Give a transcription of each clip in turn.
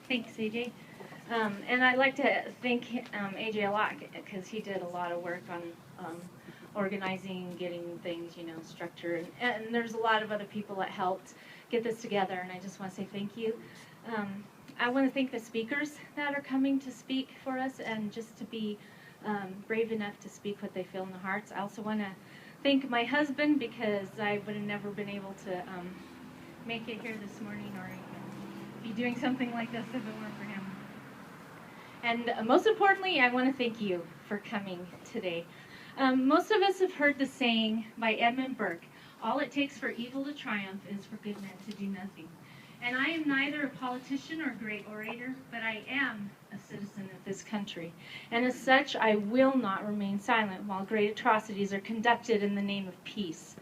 Thanks, AJ. And I'd like to thank AJ a lot because he did a lot of work on organizing, getting things, structured. And there's a lot of other people that helped get this together, and I just want to say thank you. I want to thank the speakers that are coming to speak for us and just to be brave enough to speak what they feel in their hearts. I also want to thank my husband because I would have never been able to make it here this morning or be doing something like this if it weren't for him. And most importantly, I want to thank you for coming today. Most of us have heard the saying by Edmund Burke, all it takes for evil to triumph is for good men to do nothing. And I am neither a politician or a great orator, but I am a citizen of this country. And as such, I will not remain silent while great atrocities are conducted in the name of peace.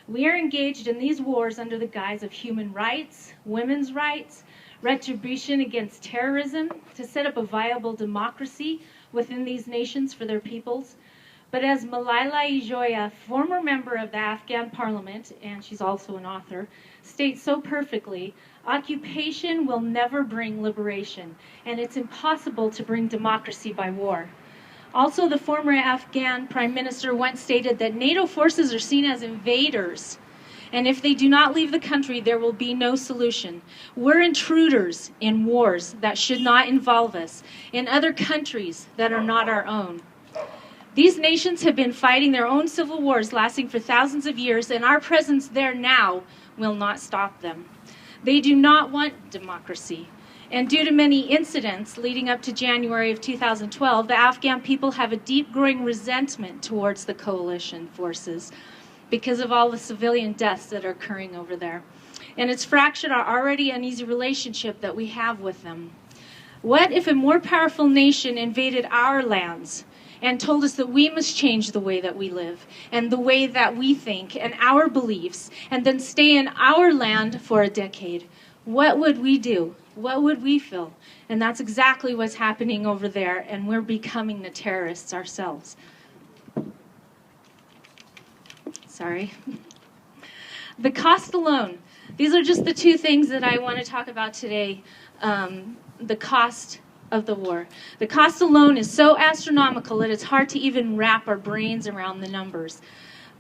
We are engaged in these wars under the guise of human rights, women's rights, retribution against terrorism, to set up a viable democracy within these nations for their peoples. But as Michele Graves, former member of the Afghan parliament, and she's also an author, states so perfectly, occupation will never bring liberation, and it's impossible to bring democracy by war. Also, the former Afghan prime minister once stated that NATO forces are seen as invaders, and if they do not leave the country, there will be no solution. We're intruders in wars that should not involve us, in other countries that are not our own. These nations have been fighting their own civil wars lasting for thousands of years, and our presence there now will not stop them. They do not want democracy. And due to many incidents leading up to January of 2012, the Afghan people have a deep growing resentment towards the coalition forces because of all the civilian deaths that are occurring over there. And it's fractured our already uneasy relationship that we have with them. What if a more powerful nation invaded our lands and told us that we must change the way that we live and the way that we think and our beliefs and then stay in our land for a decade? What would we do? What would we feel? And that's exactly what's happening over there, and we're becoming the terrorists ourselves. Sorry. The cost alone. These are just the two things that I want to talk about today. The cost of the war. The cost alone is so astronomical that it's hard to even wrap our brains around the numbers.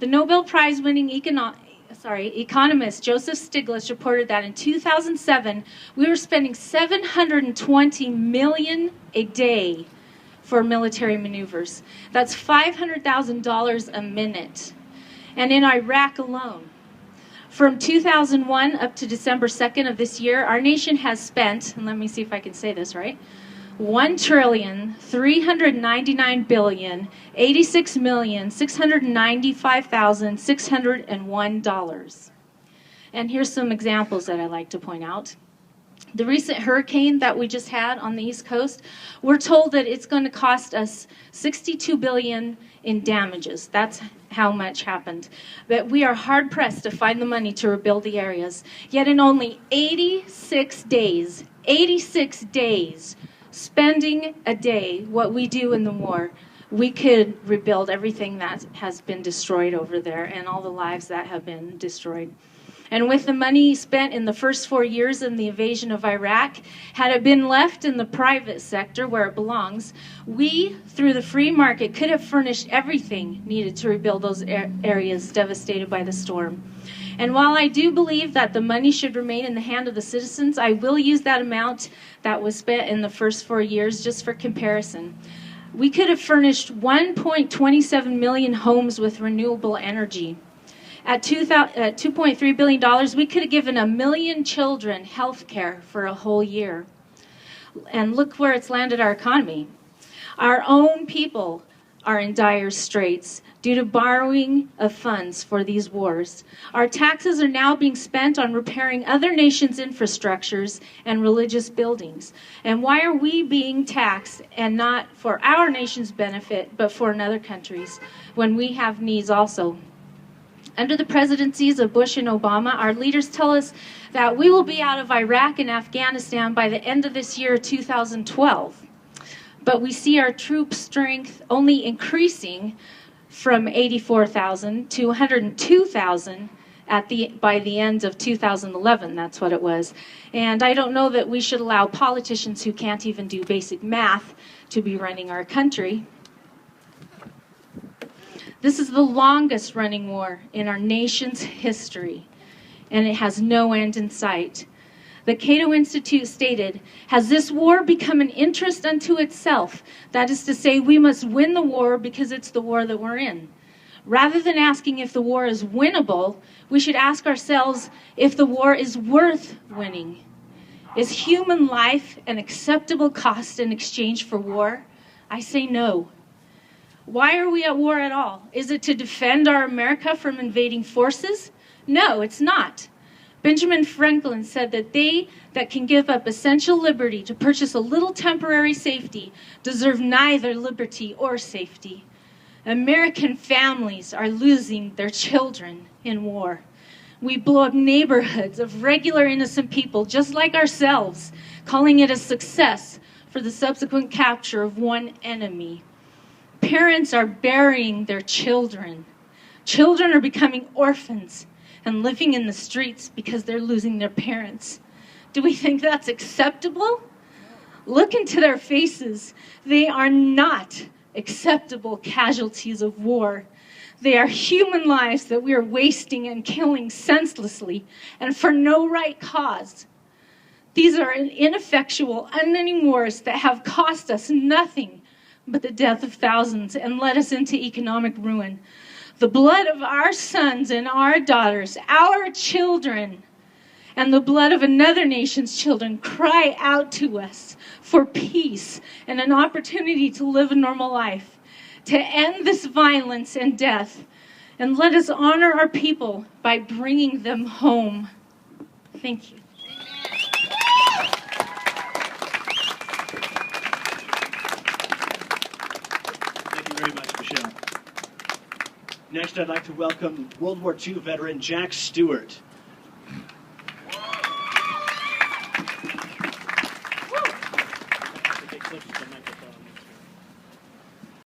The Nobel Prize winning economist Joseph Stiglitz reported that in 2007 we were spending $720 million a day for military maneuvers. That's $500,000 a minute. And in Iraq alone, from 2001 up to December 2nd of this year, our nation has spent, and let me see if I can say this right, $1,399,086,695,601. And here's some examples that I'd like to point out. The recent hurricane that we just had on the East Coast, we're told that it's going to cost us $62 billion in damages. That's how much happened. But we are hard-pressed to find the money to rebuild the areas. Yet in only 86 days, spending a day, what we do in the war, we could rebuild everything that has been destroyed over there and all the lives that have been destroyed. And with the money spent in the first 4 years in the invasion of Iraq, had it been left in the private sector where it belongs, we, through the free market, could have furnished everything needed to rebuild those areas devastated by the storm. And while I do believe that the money should remain in the hand of the citizens, I will use that amount that was spent in the first 4 years just for comparison. We could have furnished 1.27 million homes with renewable energy. At $2.3 billion, we could have given 1 million children health care for a whole year. And look where it's landed our economy. Our own people are in dire straits due to borrowing of funds for these wars. Our taxes are now being spent on repairing other nations' infrastructures and religious buildings. And why are we being taxed, and not for our nation's benefit, but for another countries, when we have needs also? Under the presidencies of Bush and Obama, our leaders tell us that we will be out of Iraq and Afghanistan by the end of this year, 2012. But we see our troop strength only increasing from 84,000 to 102,000 by the end of 2011, that's what it was. And I don't know that we should allow politicians who can't even do basic math to be running our country. This is the longest running war in our nation's history, and it has no end in sight. The Cato Institute stated, "Has this war become an interest unto itself? That is to say, we must win the war because it's the war that we're in. Rather than asking if the war is winnable, we should ask ourselves if the war is worth winning. Is human life an acceptable cost in exchange for war? I say no. Why are we at war at all? Is it to defend our America from invading forces? No, it's not. Benjamin Franklin said that they that can give up essential liberty to purchase a little temporary safety deserve neither liberty or safety. American families are losing their children in war. We blow up neighborhoods of regular innocent people just like ourselves, calling it a success for the subsequent capture of one enemy. Parents are burying their children. Children are becoming orphans and living in the streets because they're losing their parents. Do we think that's acceptable? Look into their faces. They are not acceptable casualties of war. They are human lives that we are wasting and killing senselessly and for no right cause. These are ineffectual, unending wars that have cost us nothing but the death of thousands and led us into economic ruin. The blood of our sons and our daughters, our children, and the blood of another nation's children cry out to us for peace and an opportunity to live a normal life, to end this violence and death, and let us honor our people by bringing them home. Thank you. Thank you very much, Michele. Next, I'd like to welcome World War II veteran Jack Stewart.